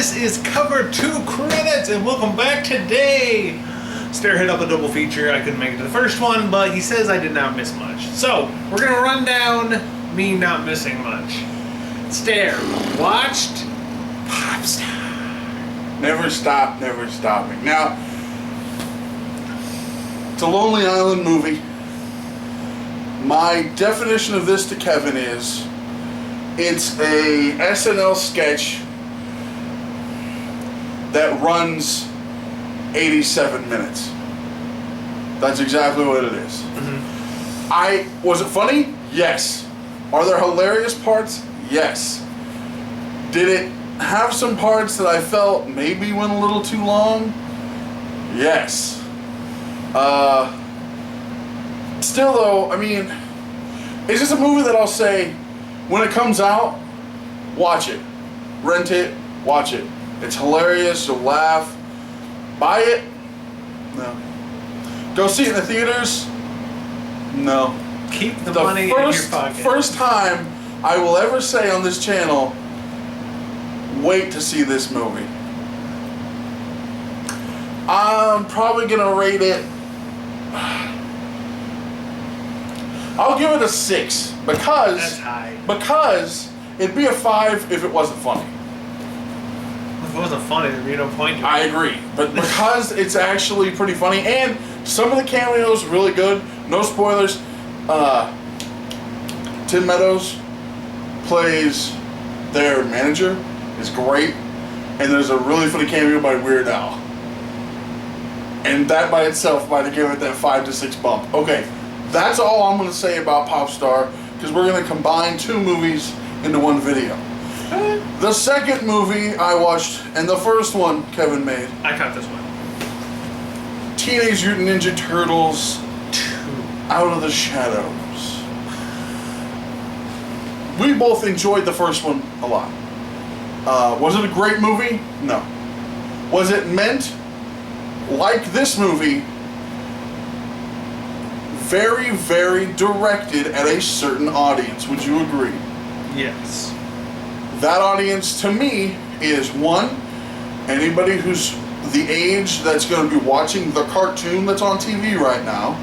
This is Cover 2 Credits, and welcome back today. Stair hit up a double feature. I couldn't make it to the first one, but he says I did not miss much. So, we're going to run down me not missing much. Stair watched Popstar. Never stopping. Now, it's a Lonely Island movie. My definition of this to Kevin is, it's a SNL sketch that runs 87 minutes. That's exactly what it is. Mm-hmm. Was it funny? Yes. Are there hilarious parts? Yes. Did it have some parts that I felt maybe went a little too long? Yes. Still though, I mean, it's just a movie that I'll say, when it comes out, watch it. Rent it, watch it. It's hilarious, you'll laugh. Buy it? No. Go see it in the theaters? No. Keep the money in your pocket. First time I will ever say on this channel, wait to see this movie. I'm probably gonna rate it, I'll give it a 6 because that's high. Because it'd be a 5 if it wasn't funny. If it wasn't funny, there'd be no point to it. I agree, but because it's actually pretty funny, and some of the cameos really good. No spoilers. Tim Meadows plays their manager. Is great, and there's a really funny cameo by Weird Al. And that by itself might have given it that 5 to 6 bump. Okay, that's all I'm going to say about Popstar, because we're going to combine 2 movies into one video. The second movie I watched, and the first one Kevin made. I caught this one. Teenage Mutant Ninja Turtles 2 Out of the Shadows. We both enjoyed the first one a lot. Was it a great movie? No. Was it meant, like this movie, very, very directed at a certain audience? Would you agree? Yes. That audience, to me, is one, anybody who's the age that's going to be watching the cartoon that's on TV right now,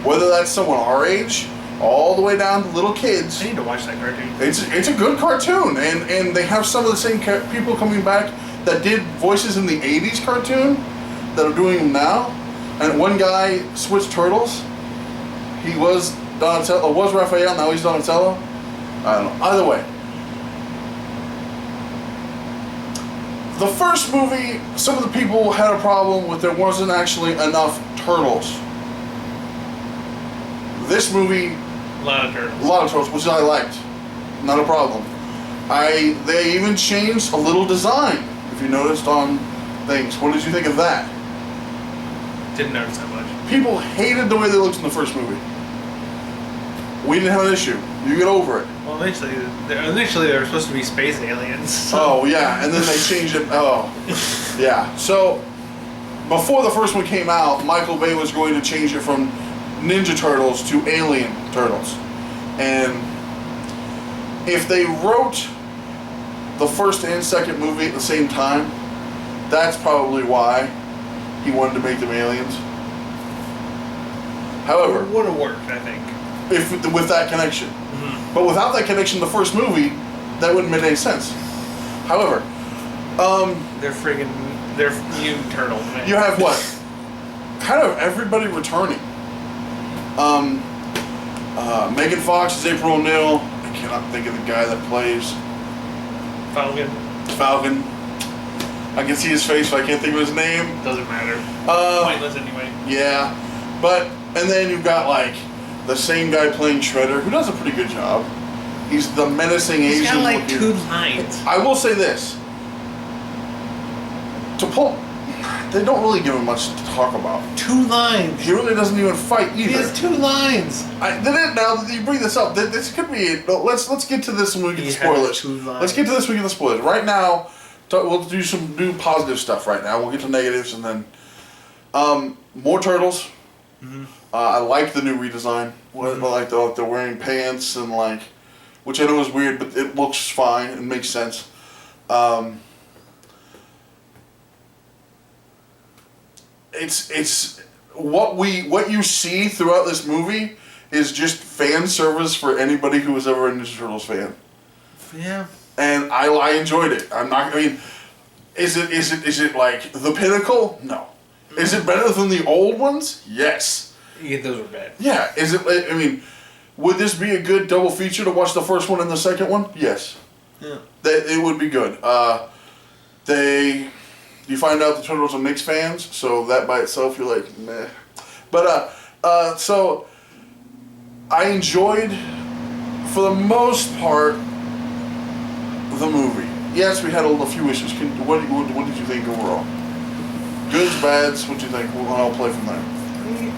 whether that's someone our age, all the way down to little kids. I need to watch that cartoon. It's a good cartoon, and they have some of the same people coming back that did voices in the 80s cartoon that are doing them now. And one guy switched turtles. He was Donatello, was Raphael, now he's Donatello. I don't know. Either way. The first movie, some of the people had a problem with there wasn't actually enough turtles. This movie, A lot of turtles. a lot of turtles, which I liked. Not a problem. They even changed a little design, if you noticed on things. What did you think of that? Didn't notice that much. People hated the way they looked in the first movie. We didn't have an issue. You get over it. Well, initially they were supposed to be space aliens. So. Oh, yeah, and then they changed it. Oh, yeah. So, before the first one came out, Michael Bay was going to change it from Ninja Turtles to Alien Turtles. And if they wrote the first and second movie at the same time, that's probably why he wanted to make them aliens. However, it would have worked, I think. With that connection. Mm-hmm. But without that connection, the first movie, that wouldn't make any sense. However, they're mutant turtles, man. you have what? Kind of everybody returning. Megan Fox is April O'Neil. I cannot think of the guy that plays Falcon. I can see his face, but I can't think of his name. Doesn't matter. Pointless anyway. Yeah, and then you've got like the same guy playing Shredder, who does a pretty good job. He's the menacing Asian. He's got like looking. 2 lines. I will say this. They don't really give him much to talk about. 2 lines. He really doesn't even fight either. He has 2 lines. Now that you bring this up, this could be. Let's get to this when we get the spoilers. Let's get to this when we get the spoilers. Right now, we'll do some new positive stuff. Right now, we'll get to negatives and then more turtles. Mm-hmm. I like the new redesign. I like they're wearing pants and like, which I know is weird, but it looks fine. It makes sense. it's what you see throughout this movie is just fan service for anybody who was ever a Ninja Turtles fan. Yeah. And I enjoyed it. Is it like the pinnacle? No. Is it better than the old ones? Yes. Yeah, those were bad. Yeah. Would this be a good double feature to watch the first one and the second one? Yes. Yeah. It would be good. You find out the Turtles are Knicks fans, so that by itself you're like, meh. But so I enjoyed, for the most part, the movie. Yes, we had a few issues. What did you think overall? Goods, bads, what do you think? Well, I'll play from there.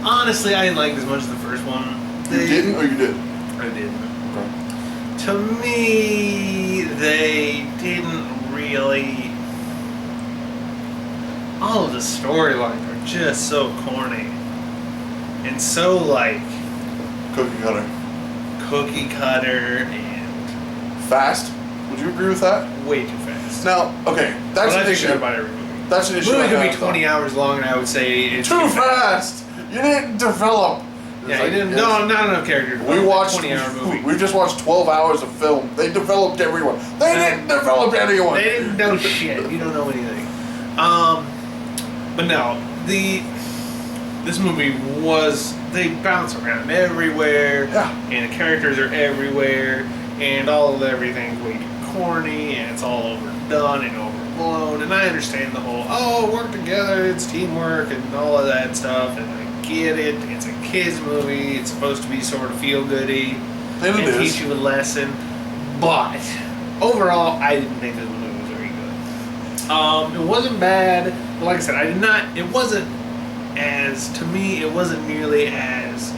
Honestly, I didn't like it as much as the first one. You didn't, or you did? I didn't. Okay. To me, they didn't really. All of the storylines are just so corny. And so, like. Cookie cutter and. Fast? Would you agree with that? Way too fast. Now, okay, that's an issue. About every movie. That's an issue. The movie could be 20 hours long, and I would say it's too fast. You didn't develop. Yeah, you didn't. No, not enough character. We watched 20-hour movie. We just watched 12 hours of film. They developed everyone. They didn't develop anyone. They didn't know shit. You don't know anything. But no, this movie they bounce around everywhere. Yeah. And the characters are everywhere, and all of everything's way too corny, and it's all overdone and overblown. And I understand the whole work together, it's teamwork, and all of that stuff. And I get it. It's a kids movie. It's supposed to be sort of feel goody and teach you a lesson. But overall, I didn't think this movie was very good. It wasn't bad, but like I said, it wasn't to me, it wasn't nearly as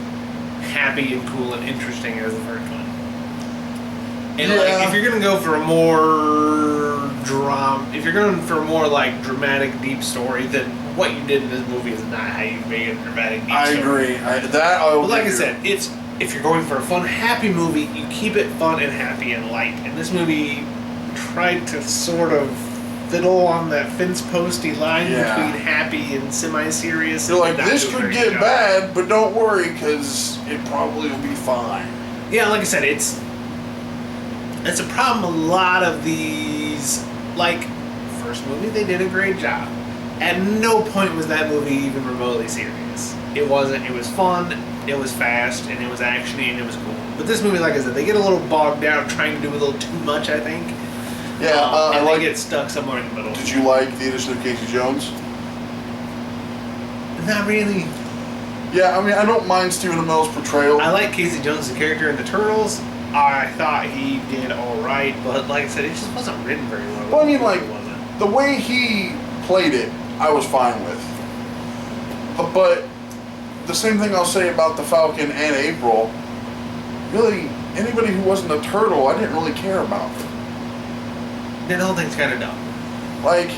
happy and cool and interesting as the first one. And like, if you're gonna go for a more like dramatic, deep story, then what you did in this movie is not how you make a dramatic, deep story. I agree. But like I said, if you're going for a fun, happy movie, you keep it fun and happy and light. And this movie tried to sort of fiddle on that fence posty line between happy and semi-serious. You're like, this could get bad, but don't worry, because it probably will be fine. Yeah, like I said, it's a problem. A lot of these, like, first movie, they did a great job. At no point was that movie even remotely serious. It wasn't. It was fun, it was fast, and it was actiony, and it was cool. But this movie, like I said, they get a little bogged down trying to do a little too much, I think. Yeah, and they get stuck somewhere in the middle. Did you like the addition of Casey Jones? Not really. Yeah, I mean, I don't mind Stephen Amell's portrayal. I like Casey Jones' character in the Turtles. I thought he did alright, but like I said, it just wasn't written very well. Well, I mean, like, the way he played it, I was fine with. But the same thing I'll say about the Falcon and April, really, anybody who wasn't a turtle, I didn't really care about. That whole thing's kind of dumb. Like,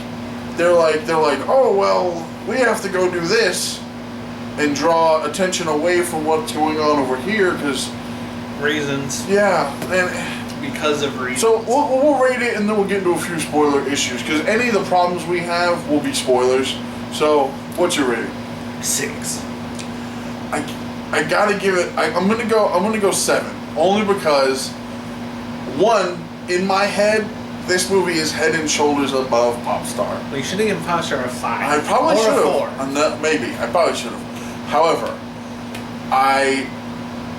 they're like, oh, well, we have to go do this and draw attention away from what's going on over here, because... Reasons. Yeah, and... Because of reasons. So, we'll rate it, and then we'll get into a few spoiler issues, because any of the problems we have will be spoilers. So, what's your rating? 6. I gotta give it... I'm gonna go 7. Only because, one, in my head... This movie is head and shoulders above Popstar. Well, you should have given Popstar a 5. I probably should have. Maybe. I probably should have. However,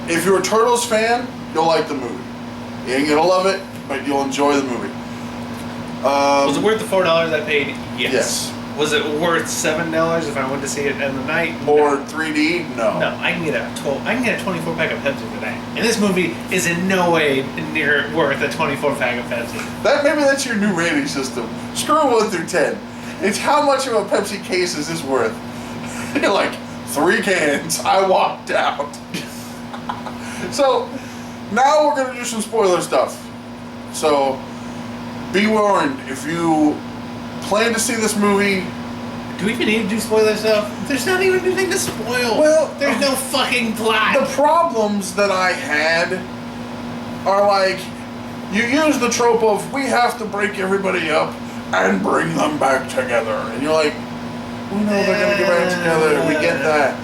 if you're a Turtles fan, you'll like the movie. You ain't gonna love it, but you'll enjoy the movie. Was it worth the $4 I paid? Yes. Was it worth $7 if I went to see it in the night? Or 3D? No. No, I can get a 24 pack of Pepsi for that. And this movie is in no way near worth a 24 pack of Pepsi. Maybe that's your new rating system. Screw 1 through 10. It's how much of a Pepsi case is this worth? You're like, 3 cans. I walked out. So now we're gonna do some spoiler stuff. So be warned, if you plan to see this movie. Do we even need to do spoiler stuff? There's not even anything to spoil. Well, there's no fucking plot. The problems that I had are like, you use the trope of we have to break everybody up and bring them back together, and you're like, we know they're gonna get back together. We get that.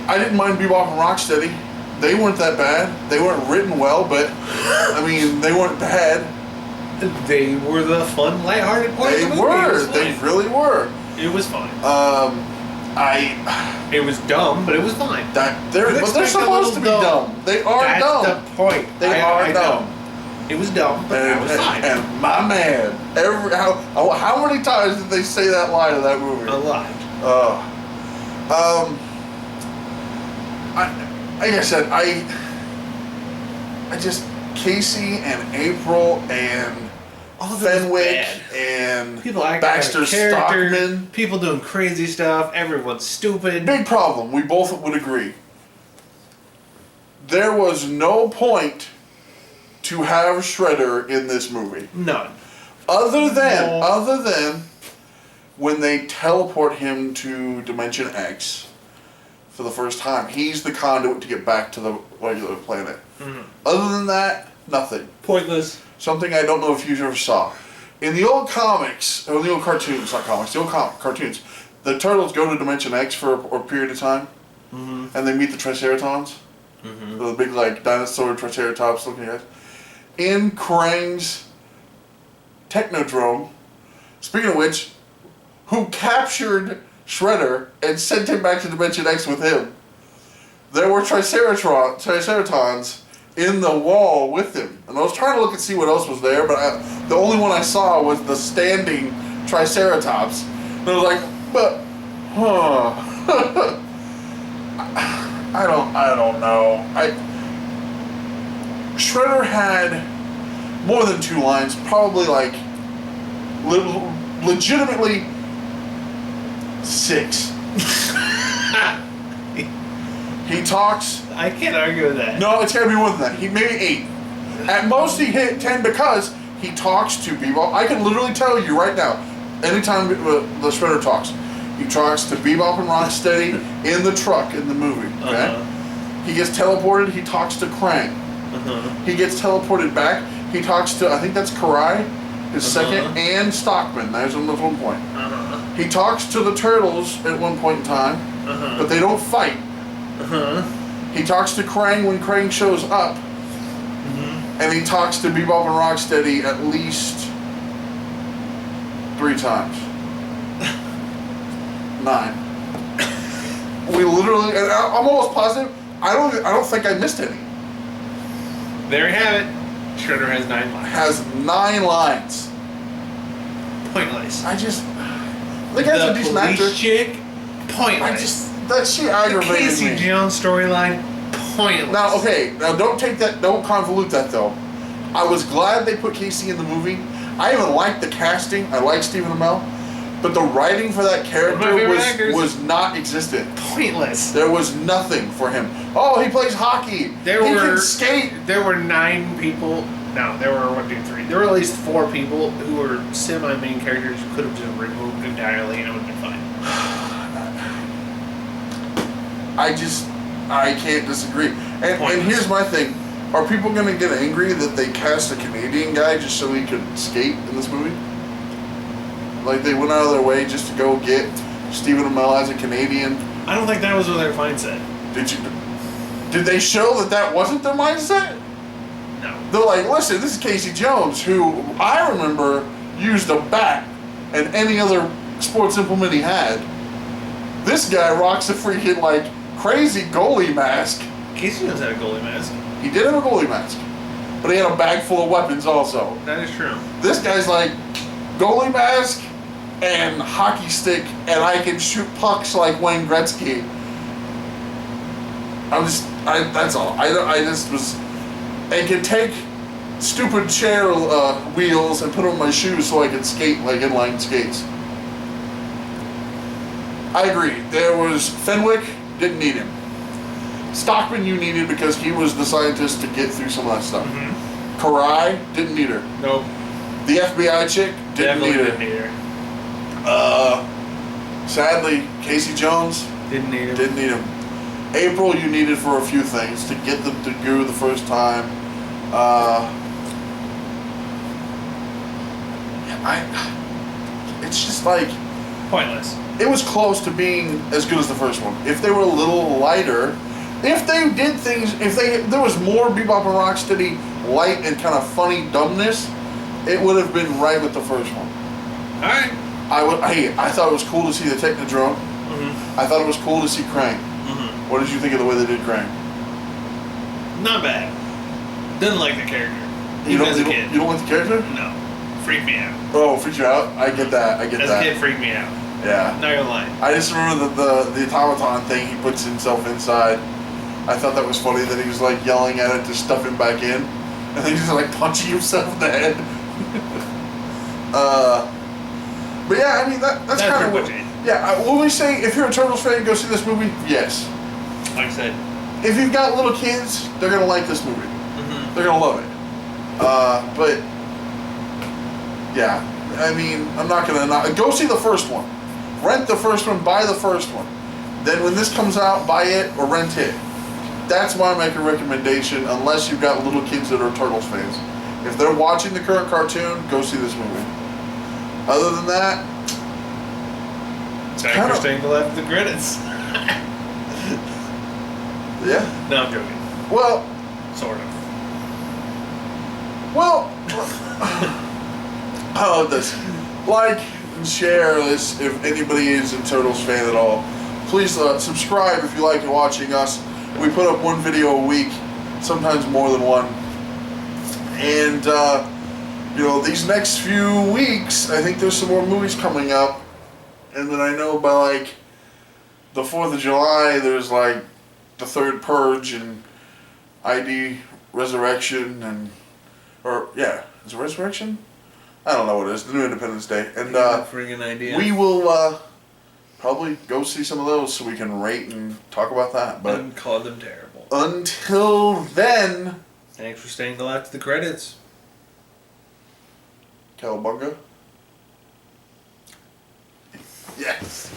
I didn't mind Bebop and Rocksteady. They weren't that bad. They weren't written well, but I mean, they weren't bad. They were the fun, lighthearted part of the movie. They were. They really were. It was fine. It was dumb, but it was fine. But they're supposed to be dumb. They are dumb. That's the point. They are dumb. It was dumb, but it was fine. And my man, how many times did they say that line in that movie? A lot. Like I said, I just Casey and April and Fenwick and people acting Baxter Stockman. People doing crazy stuff. Everyone's stupid. Big problem. We both would agree. There was no point to have Shredder in this movie. None. Other than when they teleport him to Dimension X for the first time. He's the conduit to get back to the regular planet. Mm-hmm. Other than that, nothing. Pointless. Something I don't know if you ever saw. In the old comics, or the old cartoons, not comics, the old cartoons, the Turtles go to Dimension X for a period of time, mm-hmm. and they meet the Triceratons. Mm-hmm. The big, like, dinosaur Triceratops looking guys. In Krang's Technodrome, speaking of which, who captured Shredder and sent him back to Dimension X with him, there were Triceratons in the wall with him. And I was trying to look and see what else was there, but the only one I saw was the standing Triceratops. And I was like, I don't know. Shredder had more than 2 lines, probably like legitimately 6. He talks. I can't argue with that. No, it's gotta be more than that. He maybe 8. At most, he hit 10 because he talks to Bebop. I can literally tell you right now, anytime the Shredder talks, he talks to Bebop and Rocksteady in the truck in the movie. Okay. Uh-huh. He gets teleported. He talks to Krang. Uh-huh. He gets teleported back. He talks to, I think that's Karai, his second, and Stockman. There's him at one point. Uh-huh. He talks to the Turtles at one point in time, uh-huh. but they don't fight. Uh-huh. He talks to Krang when Krang shows up, mm-hmm. and he talks to Bebop and Rocksteady at least 3 times. 9. We literally, and I'm almost positive. I don't think I missed any. There you have it. Shredder has 9 lines. Has 9 lines. Pointless. The guy's a decent actor. Police chick. Pointless. That shit aggravated me. The Casey Jones storyline. Pointless. Now, okay, don't convolute that though. I was glad they put Casey in the movie. I even liked the casting. I like Stephen Amell. But the writing for that character was not existent. Pointless. There was nothing for him. Oh, he plays hockey. He can skate. There were 9 people. No, there were 1, 2, 3. There were at least 4 people who were semi-main characters who could have just removed entirely and it would have been fine. I can't disagree. And here's my thing. Are people going to get angry that they cast a Canadian guy just so he could skate in this movie? Like, they went out of their way just to go get Stephen Amell as a Canadian. I don't think that was their mindset. Did they show that wasn't their mindset? No. They're like, listen, this is Casey Jones, who I remember used a bat and any other sports implement he had. This guy rocks a freaking, like, crazy goalie mask. Casey Jones had a goalie mask. He did have a goalie mask. But he had a bag full of weapons also. That is true. This guy's like, goalie mask and hockey stick, and I can shoot pucks like Wayne Gretzky. That's all. I just was, and could take stupid chair wheels and put them on my shoes so I could skate like inline skates. I agree. There was Fenwick, didn't need him. Stockman you needed because he was the scientist to get through some of that stuff. Mm-hmm. Karai, didn't need her. Nope. The FBI chick, didn't need her. Sadly, Casey Jones, didn't need him. April you needed for a few things. To get them to Goo the first time. It's just like... Pointless. it was close to being as good as the first one. If they were a little lighter, if they did things, there was more Bebop and Rocksteady light and kind of funny dumbness, it would have been right with the first one. All right. I thought it was cool to see the Technodrome. Mm-hmm. I thought it was cool to see Krang. Mm-hmm. What did you think of the way they did Krang? Not bad. Didn't like the character. You Even as a kid. You don't like the character? No. Freaked me out. Oh, freaked you out? I get that. As a kid, freaked me out. Yeah. Not gonna lie. I just remember the automaton thing he puts himself inside. I thought that was funny that he was like yelling at it to stuff him back in. And then he's like punching himself in the head. But yeah, I mean, that's kind of what... Yeah, when we say, if you're a Turtles fan, go see this movie, yes. Like I said. If you've got little kids, they're going to like this movie. Mm-hmm. They're going to love it. But, yeah, I mean, I'm not going to... Go see the first one. Rent the first one, buy the first one. Then when this comes out, buy it or rent it. That's my maker recommendation, unless you've got little kids that are Turtles fans. If they're watching the current cartoon, go see this movie. Other than that... It's interesting to left the credits. Yeah? No, I'm joking. Well... Sort of. Well... How about this? Like and share this if anybody is a Turtles fan at all. Please subscribe if you like watching us. We put up one video a week, sometimes more than one. And, you know, these next few weeks, I think there's some more movies coming up. And then I know by, like, the 4th of July, there's, like, the third Purge and ID Resurrection and... Or, yeah, is it Resurrection? I don't know what it is. The new Independence Day. And, friggin' idea. we will, probably go see some of those so we can rate and talk about that. But and call them terrible. Until then... Thanks for staying till after the credits. Cowabunga? Yes.